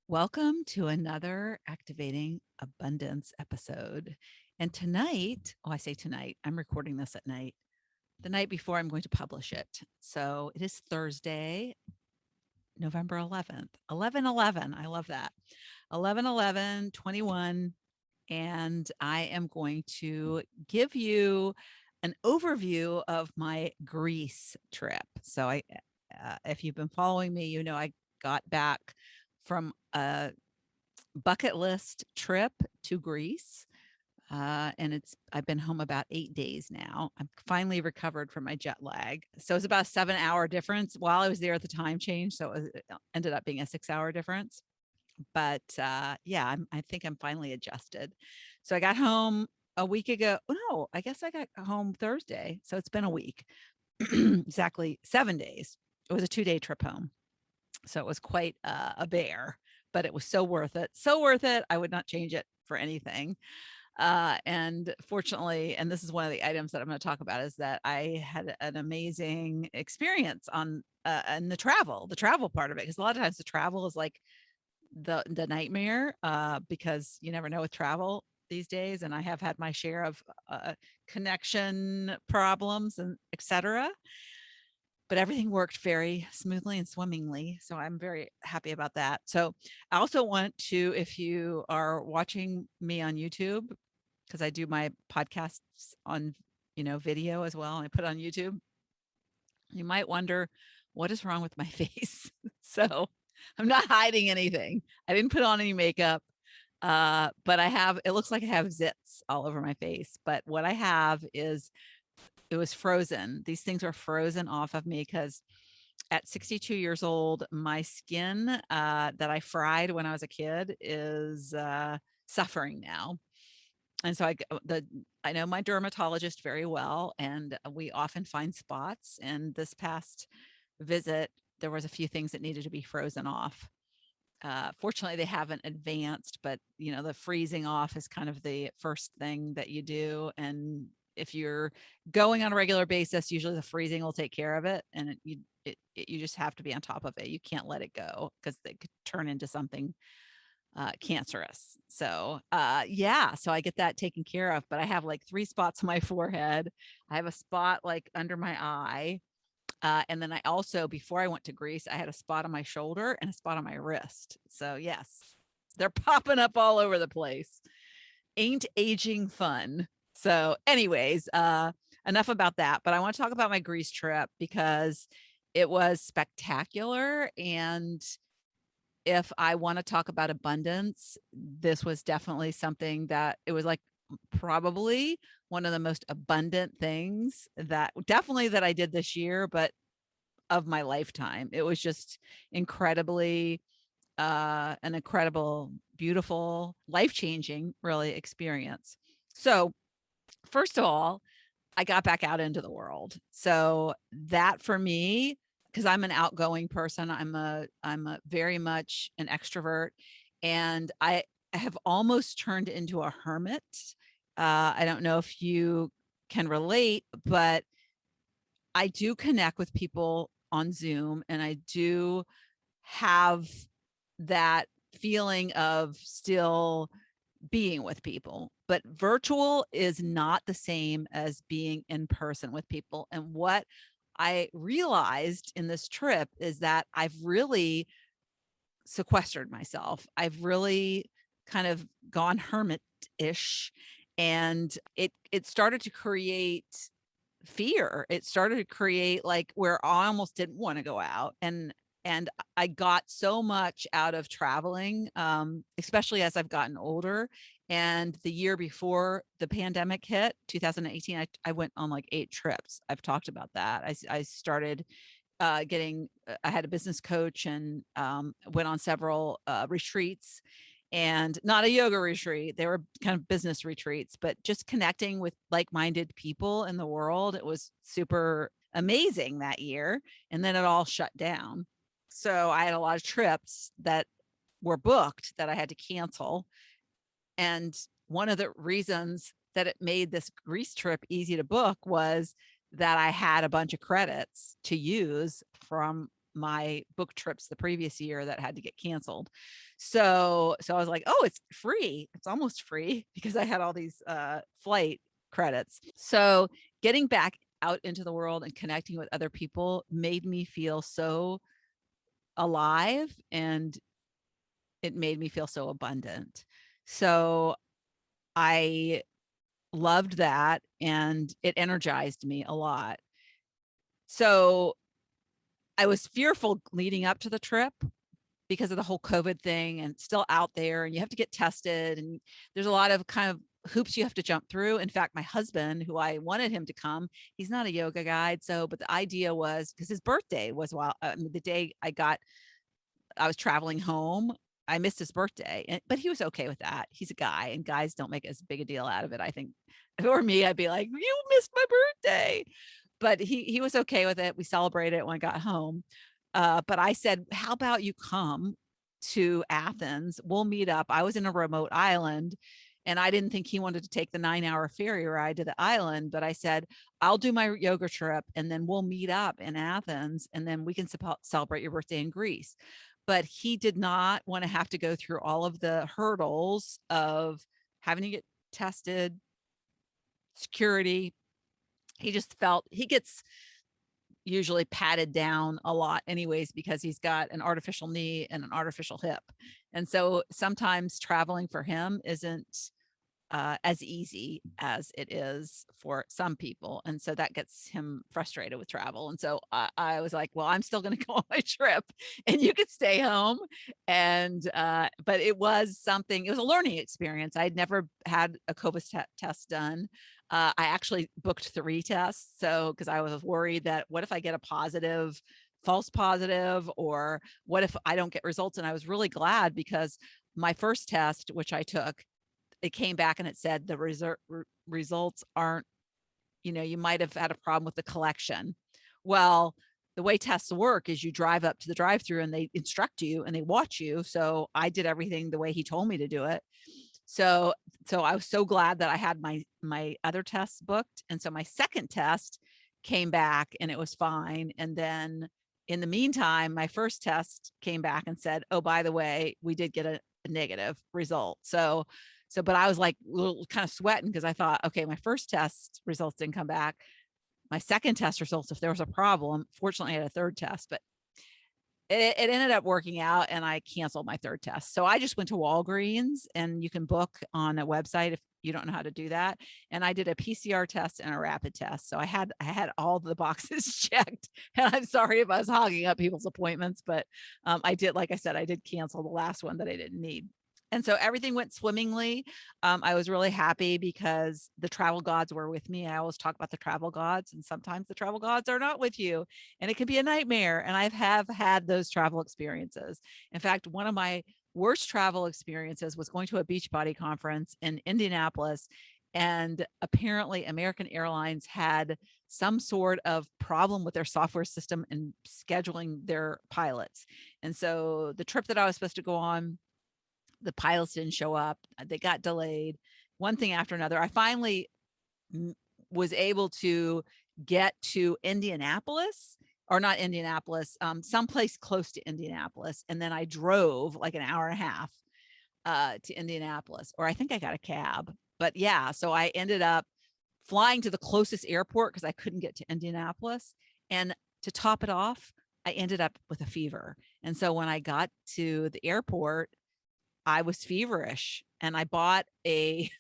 Welcome to another Activating Abundance episode. And tonight, I say tonight, I'm recording this at night, the night before I'm going to publish it. So it is Thursday, November 11th, 11/11. I love that. 11/11/21. And I am going to give you an overview of my Greece trip. If you've been following me, you know I got back from a bucket list trip to Greece. And I've been home about 8 days now. I'm finally recovered from my jet lag. So it's about a 7 hour difference while I was there at the time change. So it ended up being a 6 hour difference. But yeah, I think I'm finally adjusted. So I got home a week ago. No, I guess I got home Thursday. So it's been a week, exactly 7 days. It was a 2-day trip home. So it was quite a bear, but it was so worth it. So worth it. I would not change it for anything. And fortunately, and this is one of the items that I'm going to talk about, is that I had an amazing experience on and the travel part of it. Because a lot of times the travel is like the nightmare, because you never know with travel these days. And I have had my share of connection problems and etc. But everything worked very smoothly and swimmingly. So I'm very happy about that. So I also want to, if you are watching me on YouTube, because I do my podcasts on, video as well, and I put it on YouTube, you might wonder what is wrong with my face. So I'm not hiding anything. I didn't put on any makeup. But it looks like I have zits all over my face. But what I have is, it was frozen. These things are frozen off of me because at 62 years old, my skin that I fried when I was a kid is suffering now. And so I know my dermatologist very well, and we often find spots. And this past visit, there was a few things that needed to be frozen off. Fortunately, they haven't advanced, but the freezing off is kind of the first thing that you do. And if you're going on a regular basis, usually the freezing will take care of it, and you just have to be on top of it. You can't let it go because it could turn into something cancerous. So yeah, so I get that taken care of. But I have like 3 spots on my forehead. I have a spot like under my eye. And then I also, before I went to Greece, I had a spot on my shoulder and a spot on my wrist. So yes, they're popping up all over the place. Ain't aging fun. So anyways, enough about that. But I want to talk about my Greece trip because it was spectacular. And if I want to talk about abundance, this was definitely something that it was like probably one of the most abundant things that I did this year, but of my lifetime. It was just incredibly an incredible, beautiful, life-changing really experience. So first of all, I got back out into the world. So that for me, because I'm an outgoing person, I'm a very much an extrovert, and I have almost turned into a hermit. I don't know if you can relate, but I do connect with people on Zoom, and I do have that feeling of still being with people, but virtual is not the same as being in person with people. And what I realized in this trip is that I've really sequestered myself. I've really kind of gone hermit-ish, and it started to create fear. It started to create like where I almost didn't want to go out. And I got so much out of traveling, especially as I've gotten older. And the year before the pandemic hit, 2018, I went on like 8 trips. I've talked about that. I started I had a business coach, and went on several retreats, and not a yoga retreat. They were kind of business retreats, but just connecting with like-minded people in the world. It was super amazing that year. And then it all shut down. So I had a lot of trips that were booked that I had to cancel. And one of the reasons that it made this Greece trip easy to book was that I had a bunch of credits to use from my book trips the previous year that had to get canceled. So I was like, oh, it's free. It's almost free because I had all these flight credits. So getting back out into the world and connecting with other people made me feel so alive, and it made me feel so abundant. So I loved that, and it energized me a lot. So I was fearful leading up to the trip because of the whole COVID thing, and still out there, and you have to get tested, and there's a lot of kind of hoops you have to jump through. In fact, my husband, who I wanted him to come, he's not a yoga guide. So, but the idea was, because his birthday was the day I was traveling home. I missed his birthday, but he was okay with that. He's a guy, and guys don't make as big a deal out of it, I think. If it were me, I'd be like, you missed my birthday. But he was okay with it. We celebrated it when I got home. But I said, how about you come to Athens? We'll meet up. I was in a remote island, and I didn't think he wanted to take the 9-hour ferry ride to the island. But I said, I'll do my yoga trip, and then we'll meet up in Athens, and then we can celebrate your birthday in Greece. But he did not want to have to go through all of the hurdles of having to get tested, security. He just felt he gets usually patted down a lot anyways, because he's got an artificial knee and an artificial hip. And so sometimes traveling for him isn't as easy as it is for some people. And so that gets him frustrated with travel. And so I was like, well, I'm still going to go on my trip, and you could stay home. And, but it was a learning experience. I'd never had a COVID test done. I actually booked 3 tests. So, cause I was worried that what if I get a false positive, or what if I don't get results? And I was really glad, because my first test, which I took, it came back and it said the results aren't, you might have had a problem with the collection. Well, the way tests work is you drive up to the drive-through and they instruct you and they watch you. So I did everything the way he told me to do it. So I was so glad that I had my other tests booked. And so my second test came back and it was fine. And then in the meantime, my first test came back and said, oh, by the way, we did get a negative result. But I was like kind of sweating, because I thought, okay, my first test results didn't come back. My second test results, if there was a problem, fortunately I had a third test, but it ended up working out, and I canceled my third test. So I just went to Walgreens, and you can book on a website if you don't know how to do that. And I did a PCR test and a rapid test. So I had all the boxes checked. And I'm sorry if I was hogging up people's appointments, but I did, like I said, I did cancel the last one that I didn't need. And so everything went swimmingly. I was really happy because the travel gods were with me. I always talk about the travel gods, and sometimes the travel gods are not with you, and it can be a nightmare. And I have had those travel experiences. In fact, one of my worst travel experiences was going to a Beachbody conference in Indianapolis. And apparently American Airlines had some sort of problem with their software system and scheduling their pilots. And so the trip that I was supposed to go on, the pilots didn't show up. They got delayed, one thing after another. I finally was able to get to Indianapolis, or not Indianapolis, someplace close to Indianapolis. And then I drove like an hour and a half to Indianapolis, or I think I got a cab. But yeah, so I ended up flying to the closest airport because I couldn't get to Indianapolis. And to top it off, I ended up with a fever. And so when I got to the airport, I was feverish, and I bought a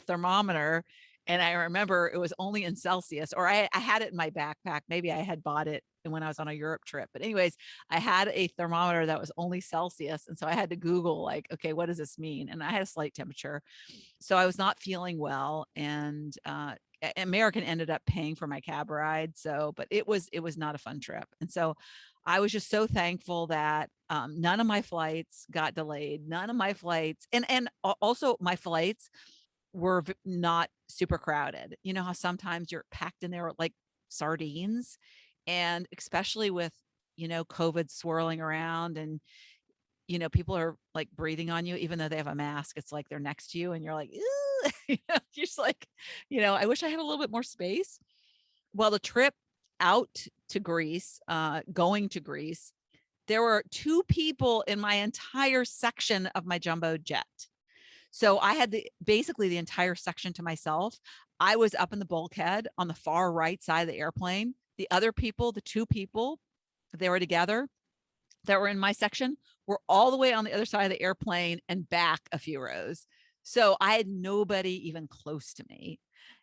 thermometer, and I remember it was only in Celsius, or I had it in my backpack. Maybe I had bought it when I was on a Europe trip, but anyways, I had a thermometer that was only Celsius. And so I had to Google, like, okay, what does this mean? And I had a slight temperature. So I was not feeling well. And, American ended up paying for my cab ride. So, but it was not a fun trip. And so I was just so thankful that none of my flights got delayed. None of my flights, and also my flights were not super crowded. You know how sometimes you're packed in there like sardines, and especially with, COVID swirling around, and, people are like breathing on you, even though they have a mask. It's like they're next to you and you're like, you're just like, I wish I had a little bit more space. Well, the trip out to Greece, going to Greece, there were 2 people in my entire section of my jumbo jet. So I had basically the entire section to myself. I was up in the bulkhead on the far right side of the airplane. The other people, the 2 people, they were together that were in my section, were all the way on the other side of the airplane and back a few rows. So I had nobody even close to me.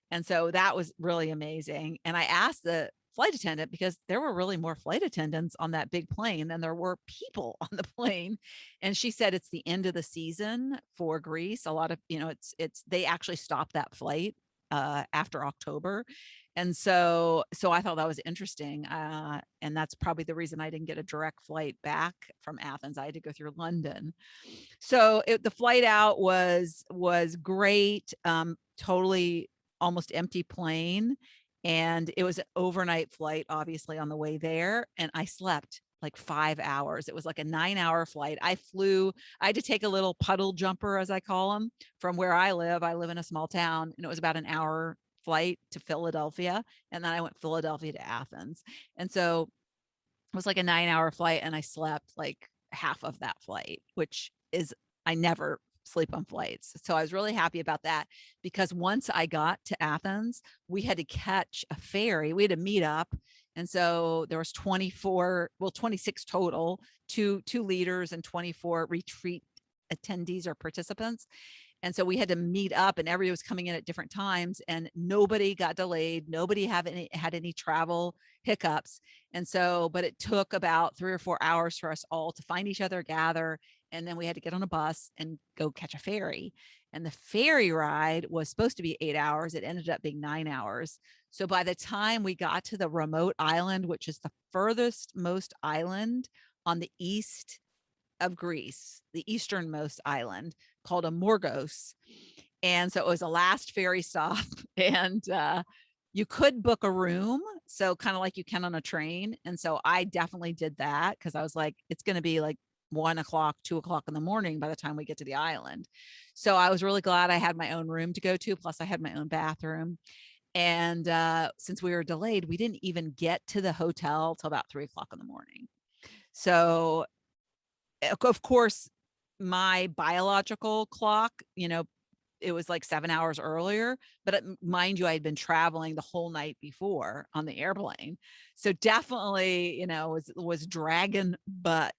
And so that was really amazing. And I asked the flight attendant, because there were really more flight attendants on that big plane than there were people on the plane. And she said it's the end of the season for Greece. A lot of, they actually stopped that flight after October. And so I thought that was interesting. And that's probably the reason I didn't get a direct flight back from Athens. I had to go through London. So the flight out was great. Totally almost empty plane. And it was an overnight flight, obviously, on the way there. And I slept like 5 hours. It was like a 9-hour flight. I had to take a little puddle jumper, as I call them, from where I live. I live in a small town, and it was about an hour flight to Philadelphia. And then I went Philadelphia to Athens. And so it was like a 9-hour flight, and I slept like half of that flight, which is, I never sleep on flights. So I was really happy about that, because once I got to Athens, we had to catch a ferry. We had to meet up. And so there was 26 total, two leaders and 24 retreat attendees or participants. And so we had to meet up, and everybody was coming in at different times, and nobody got delayed. Nobody had any travel hiccups. And so, but it took about 3 or 4 hours for us all to find each other, gather, and then we had to get on a bus and go catch a ferry. And the ferry ride was supposed to be 8 hours. It ended up being 9 hours. So by the time we got to the remote island, which is the furthest most island on the east of Greece, the easternmost island, called Amorgos. And so it was a last ferry stop, and you could book a room, so kind of like you can on a train. And so I definitely did that, because I was like, it's going to be like 1 o'clock, 2 o'clock in the morning by the time we get to the island. So I was really glad I had my own room to go to. Plus I had my own bathroom. And since we were delayed, we didn't even get to the hotel till about 3 o'clock in the morning. So of course, my biological clock, it was like 7 hours earlier, but mind you, I had been traveling the whole night before on the airplane. So definitely, was dragging butt,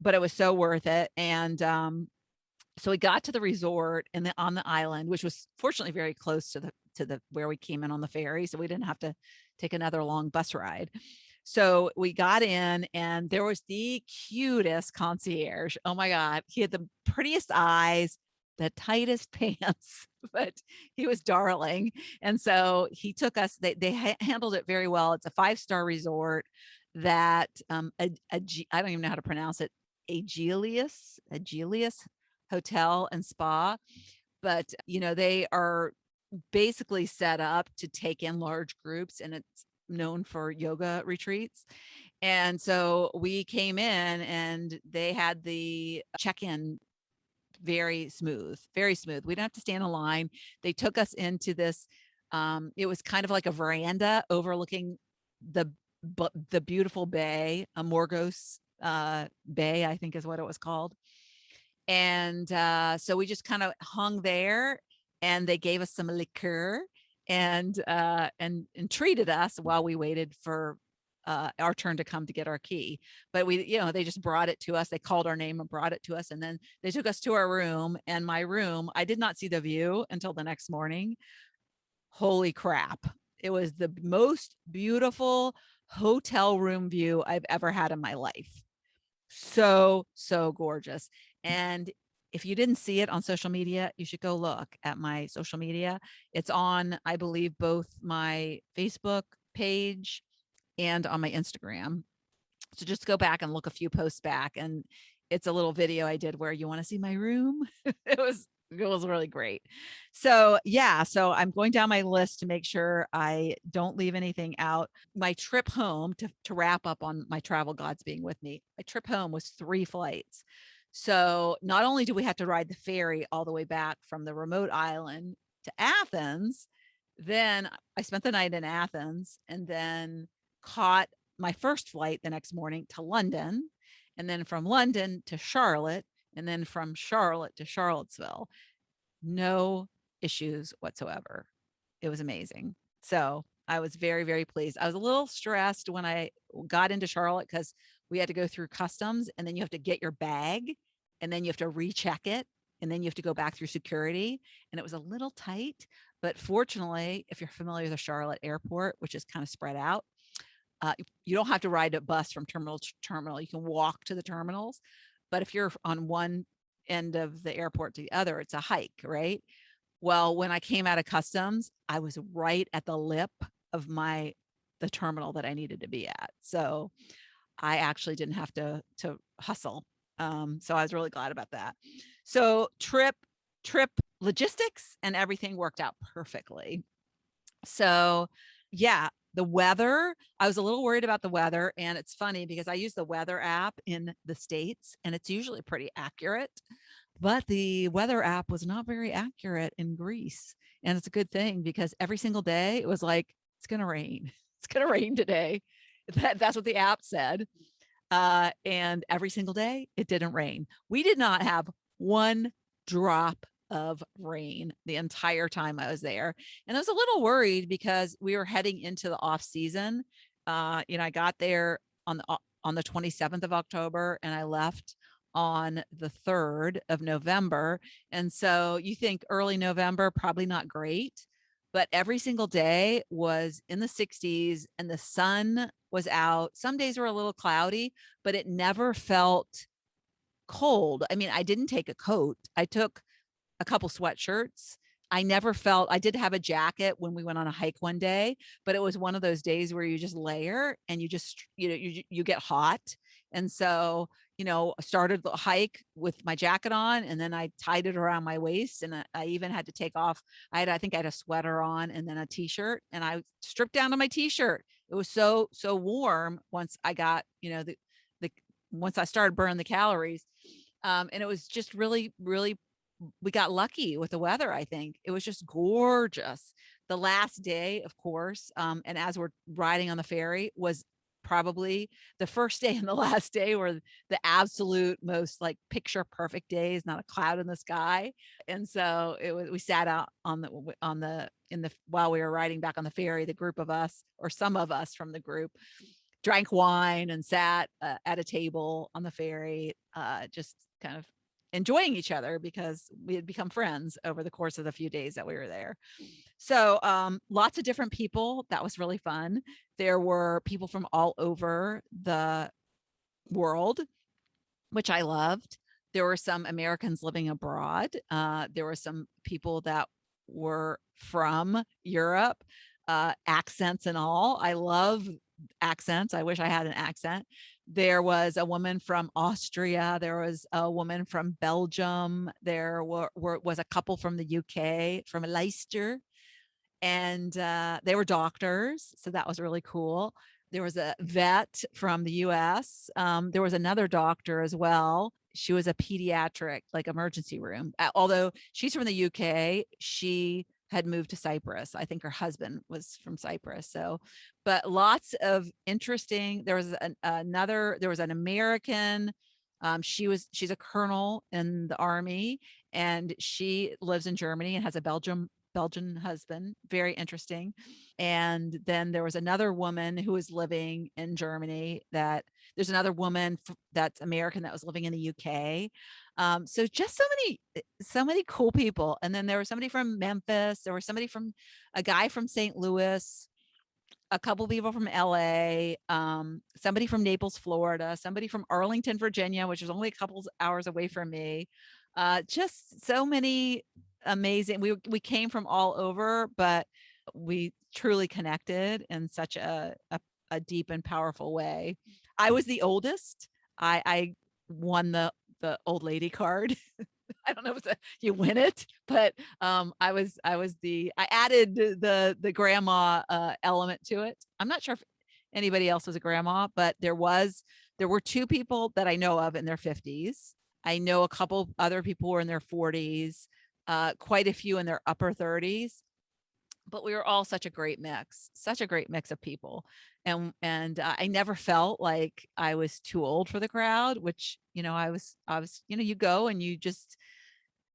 but it was so worth it. And so we got to the resort on the island, which was fortunately very close to the where we came in on the ferry. So we didn't have to take another long bus ride. So we got in, and there was the cutest concierge. Oh my God. He had the prettiest eyes, the tightest pants, but he was darling. And so he took us, they handled it very well. It's a 5-star resort that, I don't even know how to pronounce it. Aegelius Hotel and Spa. But, they are basically set up to take in large groups, and it's known for yoga retreats. And so we came in, and they had the check-in very smooth. We didn't have to stand in line. They took us into this, it was kind of like a veranda overlooking the beautiful bay, Amorgos Bay, I think is what it was called. And so we just kind of hung there, and they gave us some liqueur and treated us while we waited for our turn to come to get our key. But they just brought it to us. They called our name and brought it to us. And then they took us to our room, and my room, I did not see the view until the next morning. Holy crap. It was the most beautiful hotel room view I've ever had in my life. So gorgeous. And if you didn't see it on social media, you should go look at my social media. It's on, I believe, both my Facebook page and on my Instagram. So just go back and look a few posts back, and it's a little video I did where you want to see my room. It was really great. So yeah, so I'm going down my list to make sure I don't leave anything out. My trip home, to wrap up on my travel gods being with me, my trip home was 3 flights. So not only do we have to ride the ferry all the way back from the remote island to Athens, then I spent the night in Athens, and then caught my first flight the next morning to London, and then from London to Charlotte, and then from Charlotte to Charlottesville. No issues whatsoever. It was amazing. So I was very, very pleased. I was a little stressed when I got into Charlotte because we had to go through customs, and then you have to get your bag, and then you have to recheck it, and then you have to go back through security. And it was a little tight. But fortunately, if you're familiar with the Charlotte airport, which is kind of spread out, you don't have to ride a bus from terminal to terminal. You can walk to the terminals. But if you're on one end of the airport to the other, it's a hike, right? Well, when I came out of customs, I was right at the lip of the terminal that I needed to be at. So I actually didn't have to hustle. So I was really glad about that. So trip logistics and everything worked out perfectly. So yeah, the weather, I was a little worried about the weather. And it's funny because I use the weather app in the States and it's usually pretty accurate, but the weather app was not very accurate in Greece. And it's a good thing because every single day it was like, it's going to rain. It's going to rain today. That's what the app said. And every single day it didn't rain. We did not have one drop of rain the entire time I was there. And I was a little worried because we were heading into the off season. I got there on the 27th of October and I left on the 3rd of November. And so you think early November, probably not great, but every single day was in the 60s and the sun was out. Some days were a little cloudy, but it never felt cold. I mean, I didn't take a coat. I took a couple sweatshirts. I did have a jacket when we went on a hike one day, but it was one of those days where you just layer and you just, you get hot. And so, I started the hike with my jacket on and then I tied it around my waist. And I even had to take off. I think I had a sweater on and then a t-shirt and I stripped down to my t-shirt. It was so warm once I got, the once I started burning the calories. And it was just really, really, we got lucky with the weather. I think it was just gorgeous. The last day, of course, and as we're riding on the ferry was probably the first day and the last day were the absolute most like picture perfect days, not a cloud in the sky. And so we sat out while we were riding back on the ferry, the group of us, or some of us from the group, drank wine and sat at a table on the ferry, just kind of enjoying each other because we had become friends over the course of the few days that we were there. So lots of different people. That was really fun. There were people from all over the world, which I loved. There were some Americans living abroad. There were some people that were from Europe, accents and all. I love accents. I wish I had an accent. There was a woman from Austria. There was a woman from Belgium. There was a couple from the UK, from Leicester, and they were doctors. So that was really cool. There was a vet from the US. There was another doctor as well. She was a pediatric, like emergency room. Although she's from the UK, she had moved to Cyprus. I think her husband was from Cyprus. So, but lots of interesting. There was an American. She's a colonel in the army, and she lives in Germany and has a Belgian husband. Very interesting. And then there was another woman who was living in Germany. There's another woman that's American that was living in the UK. So just so many cool people. And then there was somebody from Memphis. There was a guy from St. Louis, a couple people from LA, somebody from Naples, Florida, somebody from Arlington, Virginia, which was only a couple hours away from me. Just so many amazing. We came from all over, but we truly connected in such a deep and powerful way. I was the oldest. I won the old lady card. I don't know if you win it, but I added the grandma element to it. I'm not sure if anybody else was a grandma, but there were two people that I know of in their 50s. I know a couple other people were in their 40s, quite a few in their upper 30s, but we were all such a great mix of people. And I never felt like I was too old for the crowd, which, I was, you go and you just,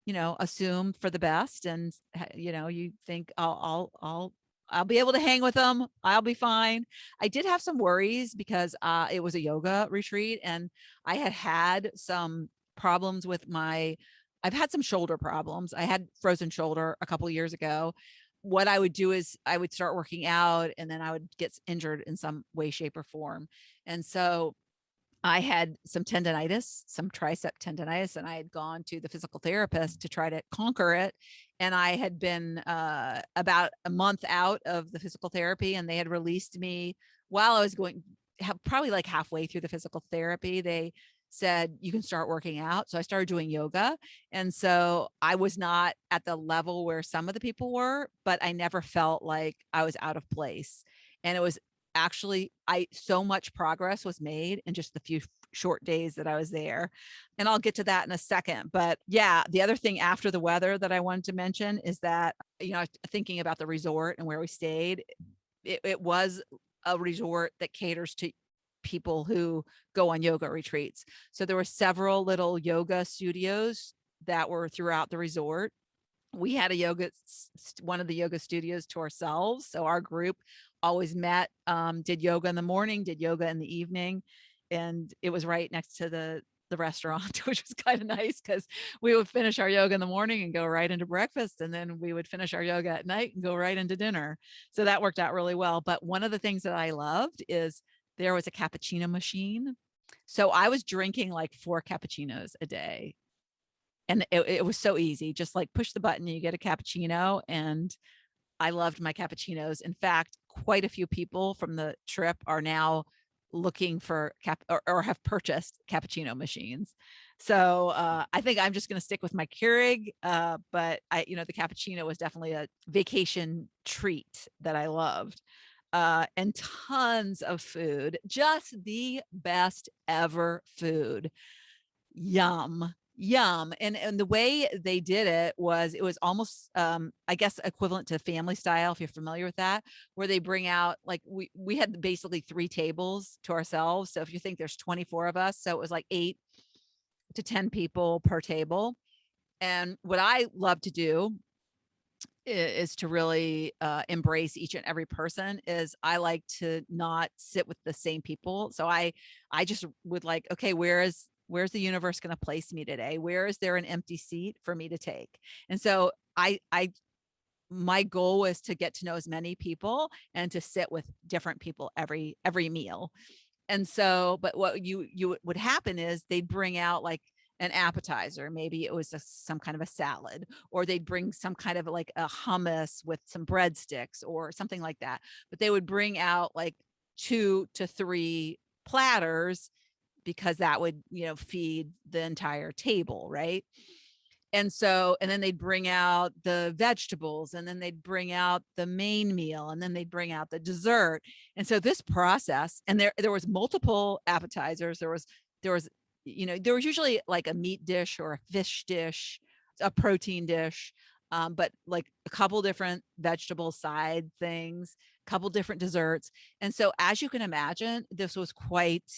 assume for the best. And, you think I'll be able to hang with them. I'll be fine. I did have some worries because it was a yoga retreat, and I had some problems with I've had some shoulder problems. I had frozen shoulder a couple of years ago. What I would do is I would start working out, and then I would get injured in some way, shape, or form. And so I had some tendonitis, some tricep tendonitis, and I had gone to the physical therapist to try to conquer it. And I had been about a month out of the physical therapy, and they had released me while I was probably like halfway through the physical therapy. They said, you can start working out. So I started doing yoga. And so I was not at the level where some of the people were, but I never felt like I was out of place. And it was actually so much progress was made in just the few short days that I was there. And I'll get to that in a second. But yeah, the other thing after the weather that I wanted to mention is that, thinking about the resort and where we stayed, it was a resort that caters to people who go on yoga retreats. So there were several little yoga studios that were throughout the resort. We had one of the yoga studios to ourselves. So our group always met, did yoga in the morning, did yoga in the evening. And it was right next to the restaurant, which was kind of nice because we would finish our yoga in the morning and go right into breakfast. And then we would finish our yoga at night and go right into dinner. So that worked out really well. But one of the things that I loved is there was a cappuccino machine. So I was drinking like 4 cappuccinos a day. And it was so easy, just like push the button, you get a cappuccino. And I loved my cappuccinos. In fact, quite a few people from the trip are now looking for or have purchased cappuccino machines. So I think I'm just going to stick with my Keurig. But the cappuccino was definitely a vacation treat that I loved. And tons of food, just the best ever food. Yum. Yum. And the way they did it was almost I guess equivalent to family style, if you're familiar with that, where they bring out, like, we had basically 3 tables to ourselves. So if you think there's 24 of us, so it was like 8 to 10 people per table. And what I love to do is to really embrace each and every person. Is I like to not sit with the same people. So I just would like, okay, where's the universe going to place me today? Where is there an empty seat for me to take? And so I my goal was to get to know as many people and to sit with different people every meal. And so, but what you would happen is they'd bring out like an appetizer. Maybe it was some kind of a salad, or they'd bring some kind of like a hummus with some breadsticks or something like that. But they would bring out like 2 to 3 platters, because that would, feed the entire table, right? And so, and then they'd bring out the vegetables, and then they'd bring out the main meal, and then they'd bring out the dessert. And so this process, and there was multiple appetizers. There was there was usually like a meat dish or a fish dish, a protein dish, but like a couple different vegetable side things, couple different desserts. And so, as you can imagine, this was quite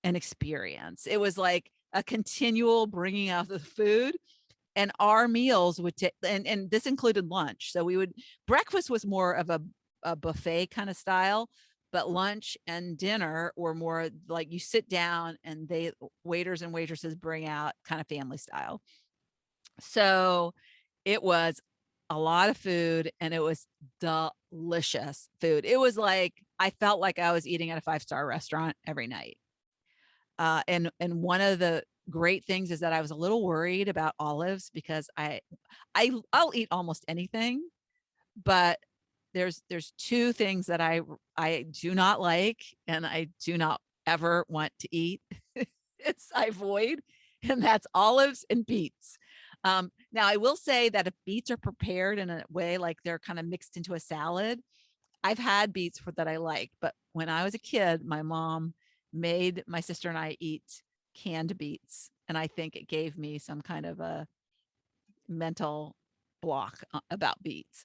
an experience. It was like a continual bringing out the food. And our meals would take, and this included lunch. So breakfast was more of a buffet kind of style, but lunch and dinner were more like you sit down and waiters and waitresses bring out kind of family style. So it was a lot of food, and it was delicious food. It was like, I felt like I was eating at a 5-star restaurant every night. And one of the great things is that I was a little worried about olives, because I'll eat almost anything, but there's 2 things that I do not like, and I do not ever want to eat. I avoid, and that's olives and beets. Now I will say that if beets are prepared in a way like they're kind of mixed into a salad, I've had beets that I like. But when I was a kid, my mom made my sister and I eat canned beets, and I think it gave me some kind of a mental block about beets.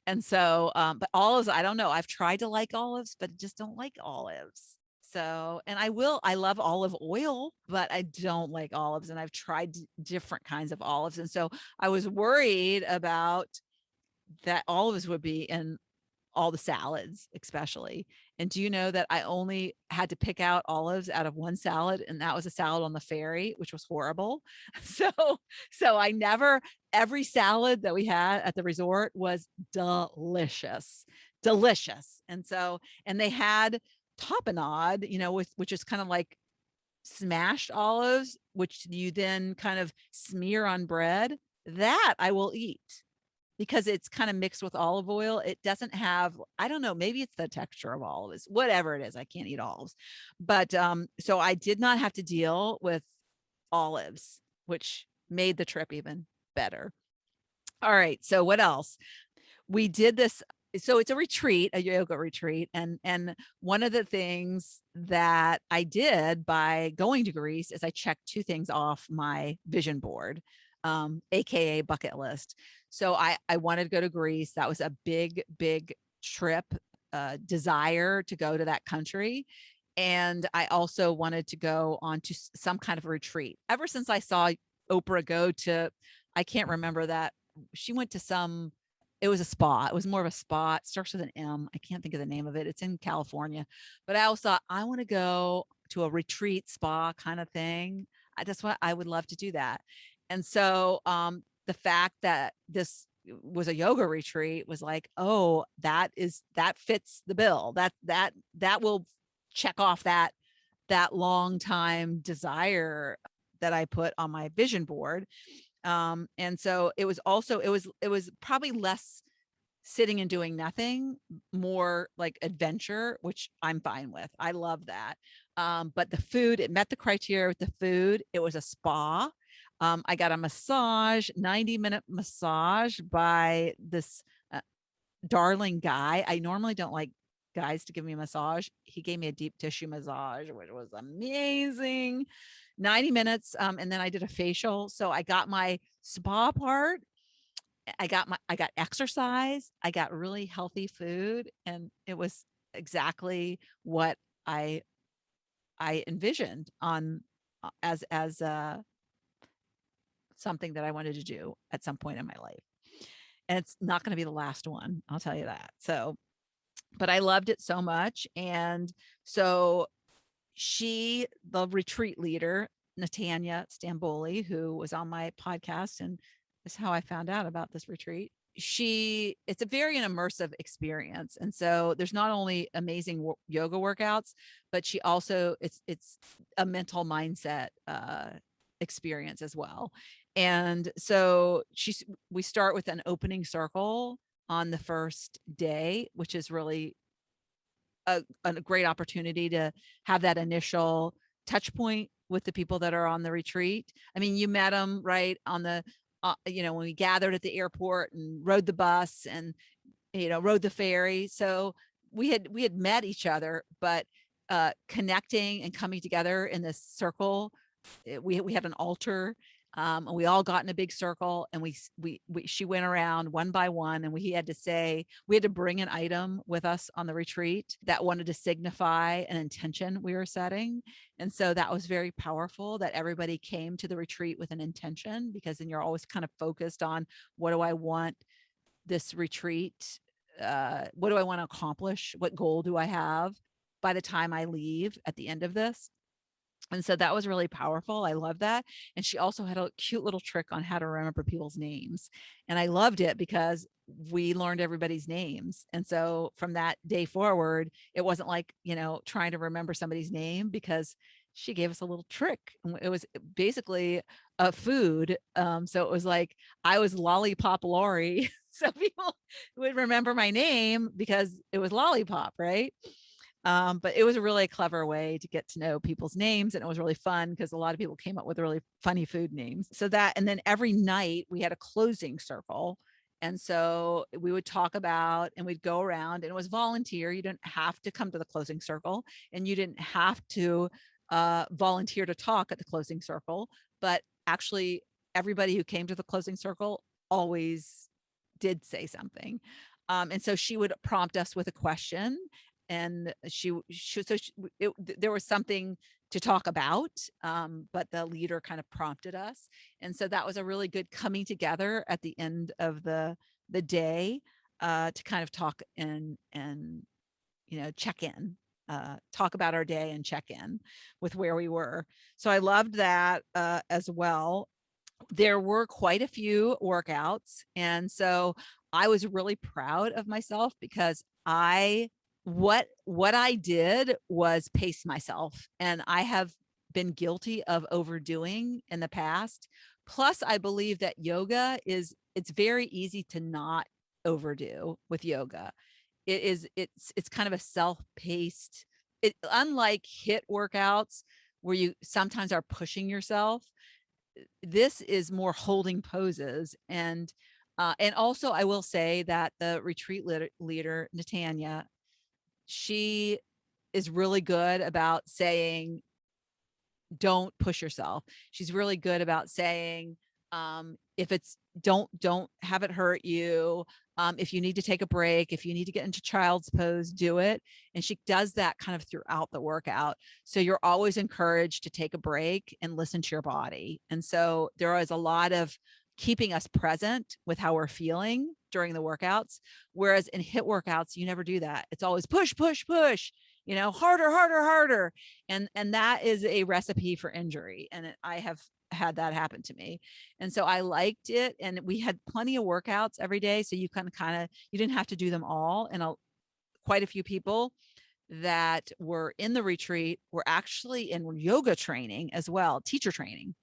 And so, but olives, I don't know. I've tried to like olives, but just don't like olives. So, and I love olive oil, but I don't like olives. And I've tried different kinds of olives. And so I was worried about that olives would be in all the salads, especially. And do you know that I only had to pick out olives out of one salad, and that was a salad on the ferry, which was horrible. So, so I never, every salad that we had at the resort was delicious, delicious. And so, and they had tapenade, which is kind of like smashed olives, which you then kind of smear on bread. That I will eat because it's kind of mixed with olive oil. It doesn't have, I don't know, maybe it's the texture of olives, whatever it is. I can't eat olives. But so I did not have to deal with olives, which made the trip even better. All right. So what else? We did this. So it's a retreat, a yoga retreat. And one of the things that I did by going to Greece is I checked two things off my vision board, AKA bucket list. So I wanted to go to Greece. That was a big, big trip, desire to go to that country. And I also wanted to go on to some kind of retreat. Ever since I saw Oprah go to, I can't remember that. She went to some, it was a spa. It was more of a spa. It starts with an M. I can't think of the name of it. It's in California. But I also thought I want to go to a retreat spa kind of thing. That's what I would love to do that. And so the fact that this was a yoga retreat was like, oh, that fits the bill. That will check off that long time desire that I put on my vision board. And so it was also, it was probably less sitting and doing nothing, more like adventure, which I'm fine with. I love that. But the food, it met the criteria with the food. It was a spa. I got a massage, 90-minute massage by this darling guy. I normally don't like guys to give me a massage. He gave me a deep tissue massage, which was amazing. 90 minutes. And then I did a facial. So I got my spa part. I got exercise. I got really healthy food. And it was exactly what I envisioned on as something that I wanted to do at some point in my life. And it's not going to be the last one. I'll tell you that. So, but I loved it so much. And so the retreat leader, Natanya Stamboli, who was on my podcast, and is how I found out about this retreat. It's a very immersive experience. And so there's not only amazing yoga workouts, but she also, it's a mental mindset, experience as well. And so we start with an opening circle on the first day, which is really a great opportunity to have that initial touch point with the people that are on the retreat. I mean, you met them right on the, when we gathered at the airport and rode the bus and, rode the ferry. So we had met each other, but connecting and coming together in this circle, we had an altar, and we all got in a big circle, and she went around one by one, and we had to bring an item with us on the retreat that wanted to signify an intention we were setting. And so that was very powerful that everybody came to the retreat with an intention, because then you're always kind of focused on, what do I want this retreat? What do I want to accomplish? What goal do I have by the time I leave at the end of this? And so that was really powerful. I love that. And she also had a cute little trick on how to remember people's names. And I loved it because we learned everybody's names. And so from that day forward, it wasn't like, trying to remember somebody's name, because she gave us a little trick. It was basically a food. So it was like, I was Lollipop Lori. So people would remember my name because it was Lollipop, right? But it was a really clever way to get to know people's names. And it was really fun because a lot of people came up with really funny food names. So and then every night we had a closing circle. And so we would talk about, and we'd go around, and it was volunteer. You didn't have to come to the closing circle, and you didn't have to volunteer to talk at the closing circle. But actually, everybody who came to the closing circle always did say something. And so she would prompt us with a question, and there was something to talk about, but the leader kind of prompted us. And so that was a really good coming together at the end of the day, to kind of talk and check in, talk about our day and check in with where we were. So I loved that, as well. There were quite a few workouts, and so I was really proud of myself because what I did was pace myself, and I have been guilty of overdoing in the past. Plus, I believe that it's very easy to not overdo with yoga. It's kind of a self-paced, unlike HIIT workouts where you sometimes are pushing yourself. This is more holding poses. And also I will say that the retreat leader, Natanya, she is really good about saying, don't push yourself. She's really good about saying, if it's don't have it hurt you. If you need to take a break, if you need to get into child's pose, do it. And she does that kind of throughout the workout. So you're always encouraged to take a break and listen to your body. And so there is a lot of keeping us present with how we're feeling during the workouts. Whereas in HIIT workouts, you never do that. It's always push, push, push, harder, harder, harder. And that is a recipe for injury. And I have had that happen to me. And so I liked it. And we had plenty of workouts every day. So you you didn't have to do them all. And quite a few people that were in the retreat were actually in yoga training as well, teacher training.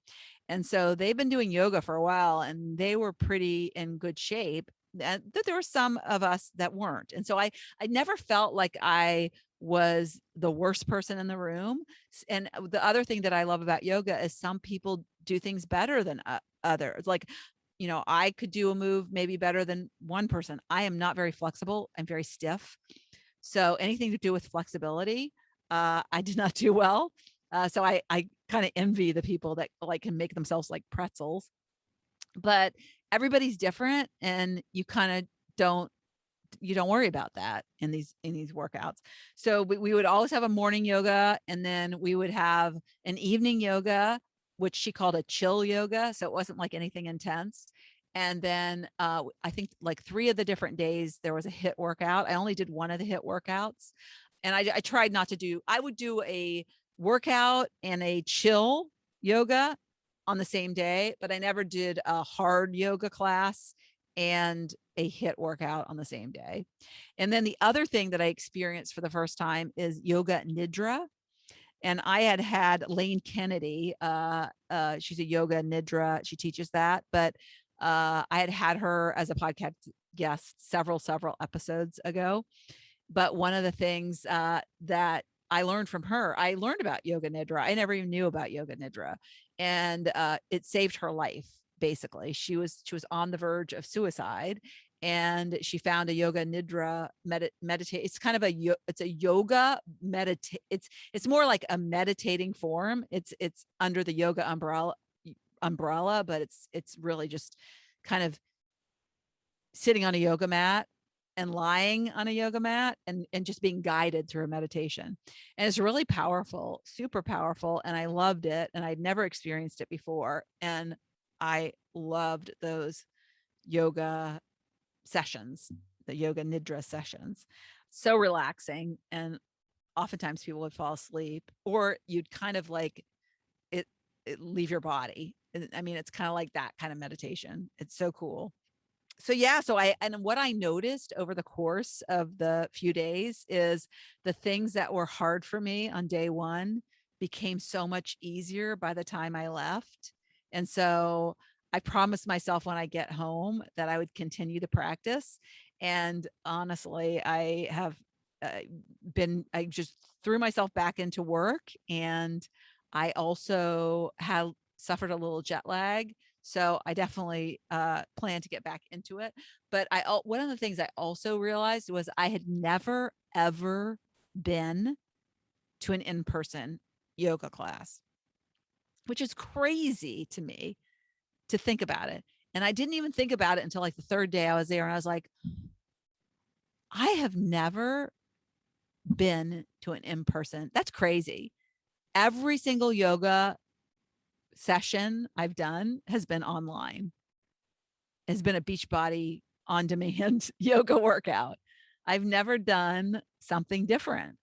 And so they've been doing yoga for a while, and they were pretty in good shape. And there were some of us that weren't. And so I never felt like I was the worst person in the room. And the other thing that I love about yoga is some people do things better than others. Like, I could do a move maybe better than one person. I am not very flexible. I'm very stiff. So anything to do with flexibility, I did not do well. So I kind of envy the people that can make themselves like pretzels. But everybody's different, and you don't worry about that in these workouts. So we would always have a morning yoga, and then we would have an evening yoga, which she called a chill yoga. So it wasn't like anything intense. And then I think like 3 of the different days there was a HIIT workout. I only did one of the HIIT workouts, and I tried not to do. I would do a workout and a chill yoga on the same day, but I never did a hard yoga class and a HIIT workout on the same day. And then the other thing that I experienced for the first time is yoga nidra. And I had Lane Kennedy. She's a yoga nidra. She teaches that, but I had her as a podcast guest several episodes ago. But one of the things that I learned from her, I learned about yoga nidra. I never even knew about yoga nidra, and it saved her life. Basically, she was on the verge of suicide, and she found a yoga nidra meditate. It's kind of it's a yoga meditate. It's more like a meditating form. It's under the yoga umbrella, but it's really just kind of sitting on a yoga mat and lying on a yoga mat and just being guided through a meditation. And it's really powerful, super powerful. And I loved it. And I'd never experienced it before. And I loved those yoga sessions, the yoga nidra sessions. So relaxing. And oftentimes people would fall asleep, or you'd kind of like it leave your body. I mean, it's kind of like that kind of meditation. It's so cool. So yeah, and what I noticed over the course of the few days is the things that were hard for me on day 1 became so much easier by the time I left. And so I promised myself when I get home that I would continue to practice. And honestly, I have I just threw myself back into work, and I also have suffered a little jet lag. So I definitely plan to get back into it. But one of the things I also realized was I had never, ever been to an in-person yoga class, which is crazy to me to think about it. And I didn't even think about it until like the 3rd day I was there, and I was like, I have never been to an in-person. That's crazy. Every single yoga session I've done has been online, has been a Beachbody on demand yoga workout. I've never done something different.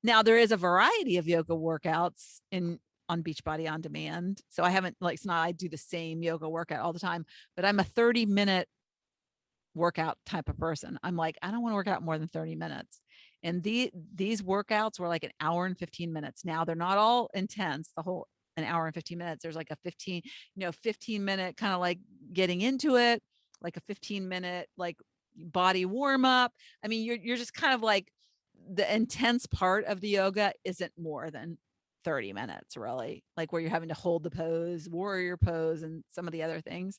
Now there is a variety of yoga workouts in on Beachbody on demand. So I haven't like, it's not I do the same yoga workout all the time, but I'm a 30-minute workout type of person. I'm like, I don't want to work out more than 30 minutes. And these workouts were like an hour and 15 minutes. Now they're not all intense, the whole an hour and 15 minutes. There's like a 15-minute kind of like getting into it, like a 15-minute like body warm up. I mean, you're just kind of like, the intense part of the yoga isn't more than 30 minutes, really, like where you're having to hold the pose, warrior pose, and some of the other things.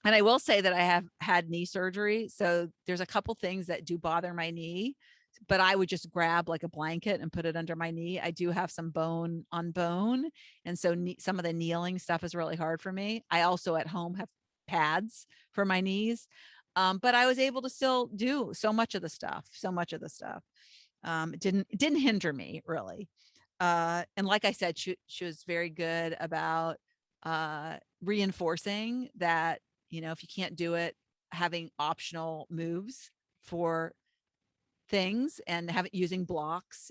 And I will say that I have had knee surgery. So there's a couple things that do bother my knee, but I would just grab like a blanket and put it under my knee. I do have some bone on bone. And so some of the kneeling stuff is really hard for me. I also at home have pads for my knees. But I was able to still do so much of the stuff. It didn't hinder me really. And like I said, she was very good about reinforcing that, if you can't do it, having optional moves for things and have it using blocks.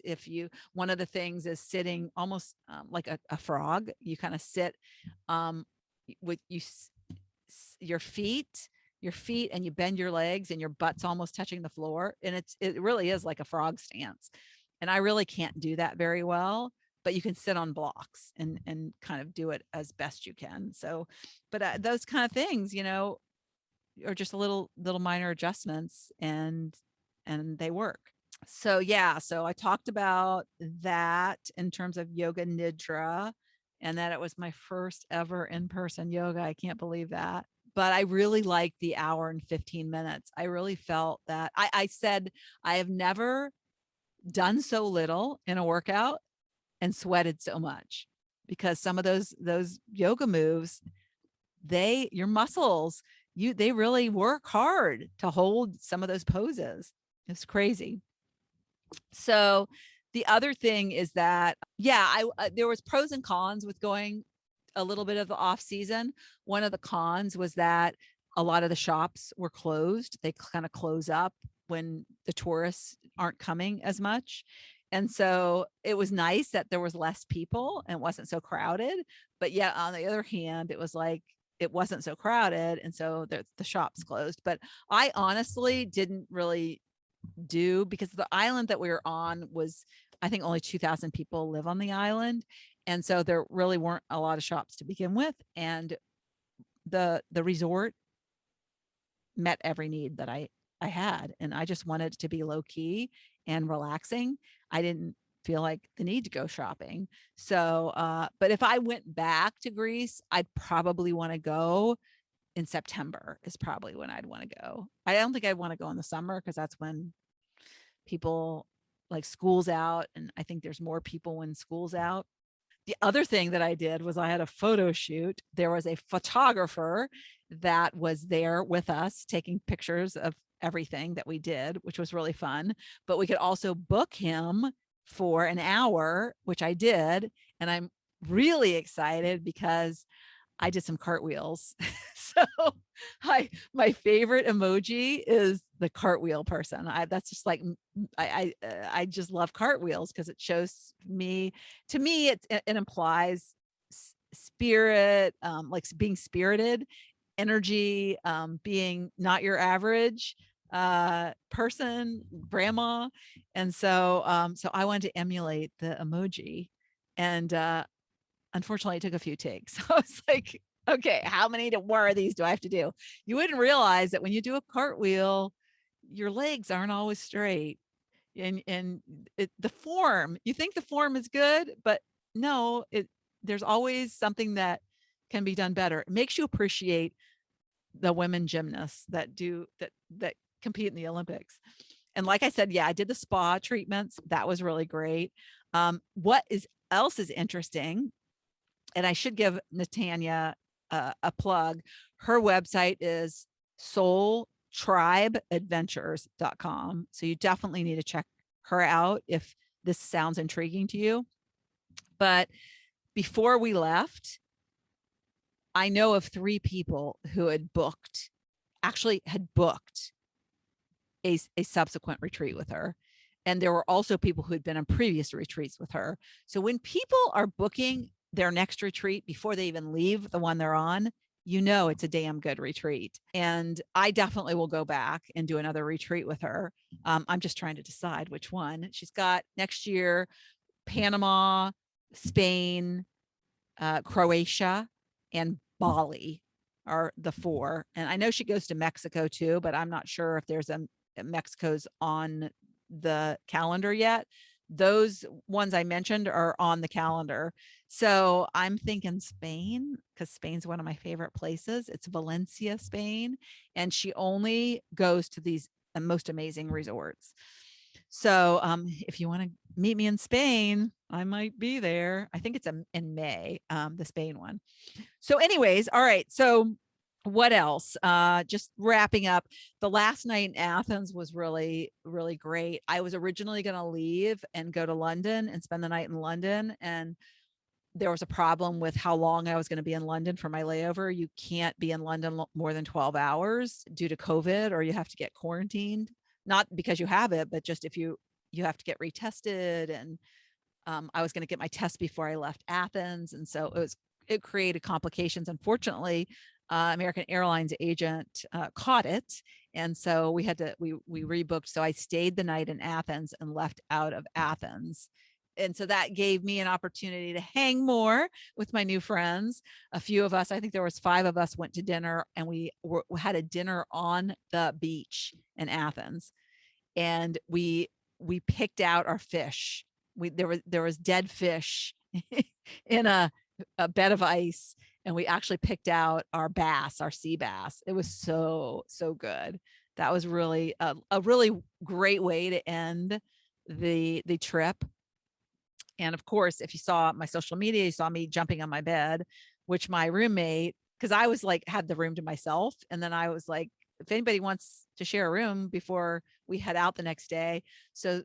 One of the things is sitting almost like a frog. You kind of sit with your feet, and you bend your legs and your butt's almost touching the floor. And it really is like a frog stance. And I really can't do that very well, but you can sit on blocks and kind of do it as best you can. So, but those kind of things, are just a little minor adjustments, and they work. So yeah, so I talked about that in terms of yoga nidra, and that it was my first ever in-person yoga. I can't believe that. But I really liked the hour and 15 minutes. I really felt that I said, I have never done so little in a workout and sweated so much, because some of those yoga moves, your muscles, they really work hard to hold some of those poses. It's crazy. So the other thing is that, yeah, there was pros and cons with going a little bit of the off season. One of the cons was that a lot of the shops were closed. They kind of close up when the tourists aren't coming as much. And so it was nice that there was less people and it wasn't so crowded. But yet on the other hand, it was like, it wasn't so crowded. And so the shops closed. But I honestly didn't really because the island that we were on was, I think only 2,000 people live on the island. And so there really weren't a lot of shops to begin with. And the resort met every need that I had. And I just wanted it to be low key and relaxing. I didn't feel like the need to go shopping. So, but if I went back to Greece, I'd probably want to go in September is probably when I'd want to go. I don't think I'd want to go in the summer, because that's when people, like, school's out, and I think there's more people when school's out. The other thing that I did was I had a photo shoot. There was a photographer that was there with us taking pictures of everything that we did, which was really fun. But we could also book him for an hour, which I did. And I'm really excited because I did some cartwheels. So my favorite emoji is the cartwheel person. That's just like, I just love cartwheels because it shows me, to me, it implies spirit, like being spirited, energy, being not your average person, grandma. And so I wanted to emulate the emoji, and unfortunately, it took a few takes. So I was like, okay, how many more of these do I have to do? You wouldn't realize that when you do a cartwheel, your legs aren't always straight. And the form, you think the form is good, but no, there's always something that can be done better. It makes you appreciate the women gymnasts that compete in the Olympics. And like I said, yeah, I did the spa treatments. That was really great. What else is interesting, and I should give Natanya a plug. Her website is tribeadventures.com. So you definitely need to check her out if this sounds intriguing to you. But before we left, I know of 3 people who had booked a subsequent retreat with her. And there were also people who had been on previous retreats with her. So when people are booking their next retreat before they even leave the one they're on, you know it's a damn good retreat. And I definitely will go back and do another retreat with her. I'm just trying to decide which one. She's got next year Panama, Spain, Croatia, and Bali are the 4. And I know she goes to Mexico too, but I'm not sure if there's a Mexico's on the calendar yet. Those ones I mentioned are on the calendar. So I'm thinking Spain, because Spain's one of my favorite places. It's Valencia, Spain. And she only goes to these most amazing resorts. So if you want to meet me in Spain, I might be there. I think it's in May, the Spain one. So anyways, all right. So what else? Just wrapping up, the last night in Athens was really, really great. I was originally going to leave and go to London and spend the night in London. And there was a problem with how long I was going to be in London for my layover. You can't be in London more than 12 hours due to COVID, or you have to get quarantined. Not because you have it, but just if you have to get retested. And I was going to get my test before I left Athens. And so it created complications. Unfortunately, American Airlines agent caught it. And so we rebooked. So I stayed the night in Athens and left out of Athens. And so that gave me an opportunity to hang more with my new friends. A few of us, I think there was 5 of us, went to dinner, and we had a dinner on the beach in Athens. And we picked out our fish. There was dead fish in a bed of ice, and we actually picked out our sea bass. It was so good. That was really a really great way to end the trip. And of course, if you saw my social media, you saw me jumping on my bed, which my roommate, because I was like, had the room to myself. And then I was like, if anybody wants to share a room before we head out the next day. So,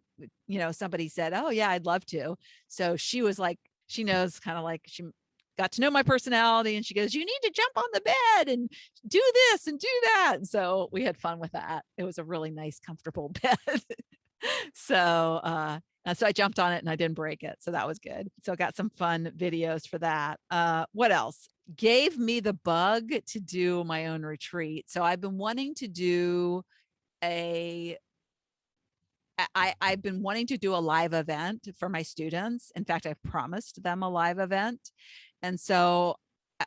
somebody said, oh yeah, I'd love to. So she was like, she knows, kind of like, she got to know my personality, and she goes, you need to jump on the bed and do this and do that. And so we had fun with that. It was a really nice, comfortable bed. So, so I jumped on it and I didn't break it. So that was good. So I got some fun videos for that. What else? Gave me the bug to do my own retreat. So I've been wanting to do I've been wanting to do a live event for my students. In fact, I've promised them a live event. And so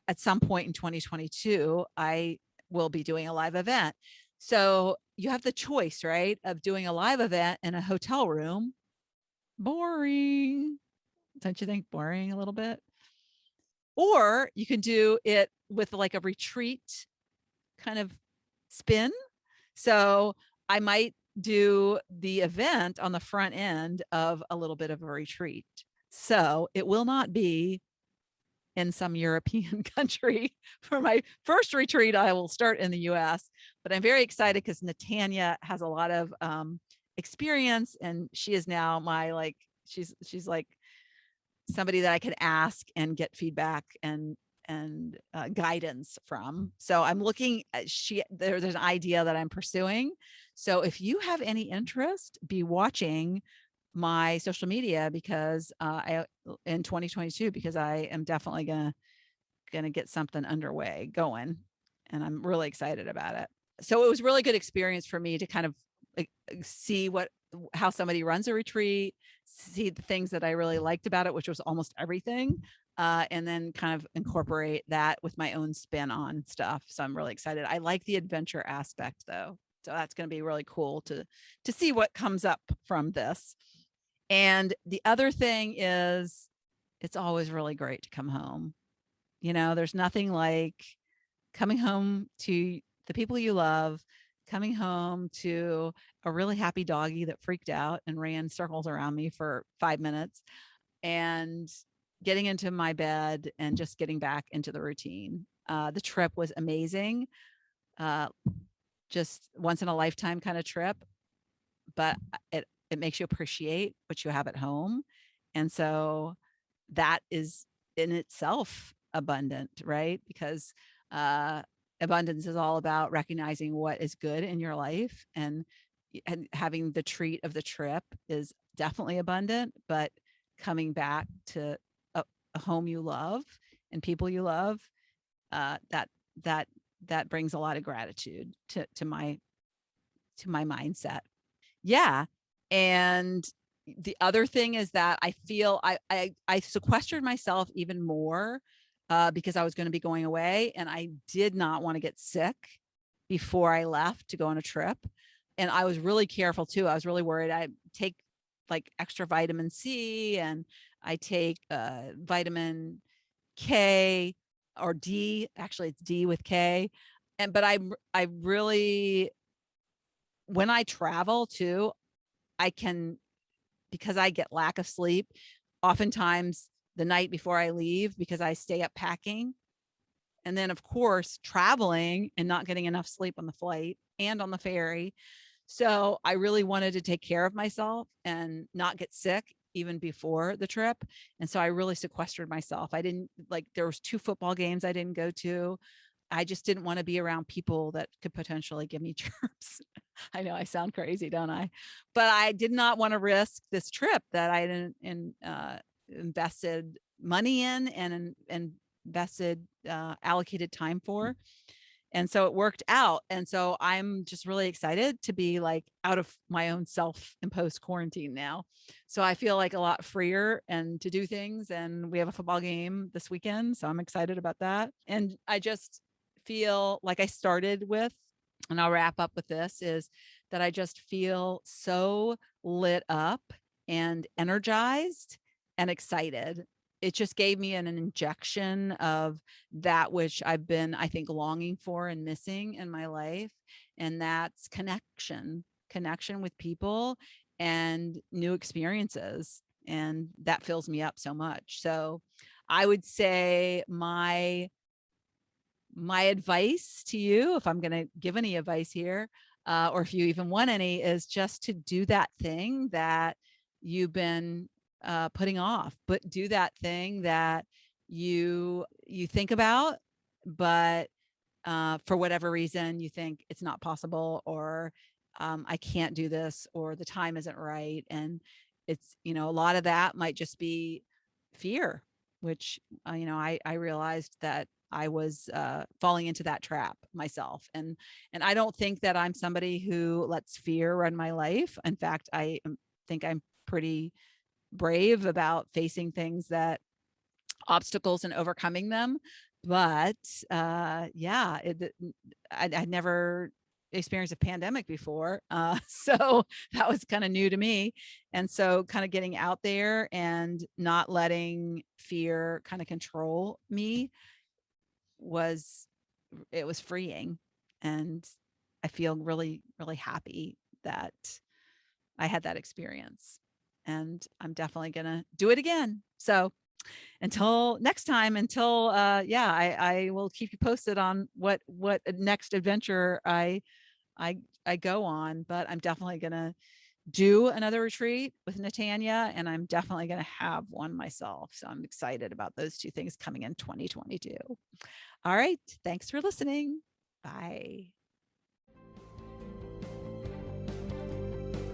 at some point in 2022, I will be doing a live event. So you have the choice, right, of doing a live event in a hotel room. Boring. Don't you think boring a little bit? Or you can do it with like a retreat kind of spin. So I might do the event on the front end of a little bit of a retreat. So it will not be in some European country. For my first retreat, I will start in the US, but I'm very excited because Natanya has a lot of experience, and she is now my she's like somebody that I can ask and get feedback and guidance from. So I'm looking at there's an idea that I'm pursuing. So if you have any interest, be watching my social media, because in 2022, because I am definitely gonna get something underway going, and I'm really excited about it. So it was really good experience for me to kind of see how somebody runs a retreat, see the things that I really liked about it, which was almost everything, and then kind of incorporate that with my own spin on stuff. So I'm really excited. I like the adventure aspect though. So that's going to be really cool to see what comes up from this. And the other thing is, it's always really great to come home. There's nothing like coming home to the people you love, coming home to a really happy doggy that freaked out and ran circles around me for 5 minutes, and getting into my bed and just getting back into the routine. The trip was amazing. just once in a lifetime kind of trip, but it makes you appreciate what you have at home. And so that is in itself abundant, right? Because uh, abundance is all about recognizing what is good in your life, and having the treat of the trip is definitely abundant, but coming back to a home you love and people you love, that that that brings a lot of gratitude to my mindset. Yeah. And the other thing is that I feel I sequestered myself even more, because I was going to be going away, and I did not want to get sick before I left to go on a trip. And I was really careful too. I was really worried. I take like extra vitamin C, and I take vitamin K or D. Actually, it's D with K. But I really, when I travel too, I can, because I get lack of sleep, oftentimes the night before I leave, because I stay up packing. And then of course, traveling and not getting enough sleep on the flight and on the ferry. So I really wanted to take care of myself and not get sick even before the trip. And so I really sequestered myself. I didn't, like, there was 2 football games I didn't go to. I just didn't want to be around people that could potentially give me germs. I know I sound crazy, don't I? But I did not want to risk this trip that I didn't invested money in and invested allocated time for. And so it worked out. And so I'm just really excited to be like out of my own self-imposed quarantine now. So I feel like a lot freer and to do things. And we have a football game this weekend, so I'm excited about that. And I just feel like I started with, and I'll wrap up with this, is that I just feel so lit up and energized and excited. It just gave me an injection of that which I've been, I think, longing for and missing in my life. And that's connection with people and new experiences. And that fills me up so much. So I would say my advice to you, if I'm going to give any advice here, or if you even want any, is just to do that thing that you've been putting off, but do that thing that you think about, but for whatever reason you think it's not possible, or I can't do this, or the time isn't right. And it's, a lot of that might just be fear, which I realized that I was falling into that trap myself. And I don't think that I'm somebody who lets fear run my life. In fact, think I'm pretty brave about facing things, that obstacles, and overcoming them. But yeah, I'd never experienced a pandemic before. So that was kind of new to me. And so kind of getting out there and not letting fear kind of control me was freeing. And I feel really, really happy that I had that experience, and I'm definitely going to do it again. So until next time, I will keep you posted on what next adventure I go on, but I'm definitely going to do another retreat with Natanya, and I'm definitely going to have one myself. So I'm excited about those 2 things coming in 2022. All right. Thanks for listening. Bye.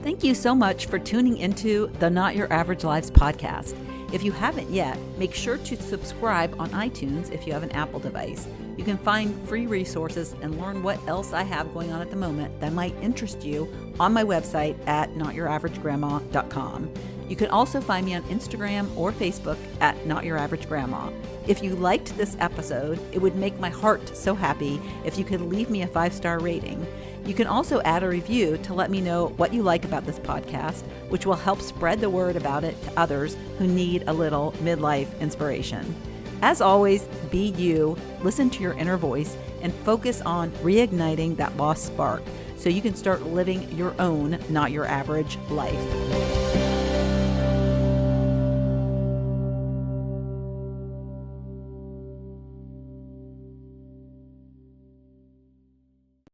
Thank you so much for tuning into the Not Your Average Lives podcast. If you haven't yet, make sure to subscribe on iTunes if you have an Apple device. You can find free resources and learn what else I have going on at the moment that might interest you on my website at notyouraveragegrandma.com. You can also find me on Instagram or Facebook at notyouraveragegrandma. If you liked this episode, it would make my heart so happy if you could leave me a 5-star rating. You can also add a review to let me know what you like about this podcast, which will help spread the word about it to others who need a little midlife inspiration. As always, be you, listen to your inner voice, and focus on reigniting that lost spark so you can start living your own, not your average life.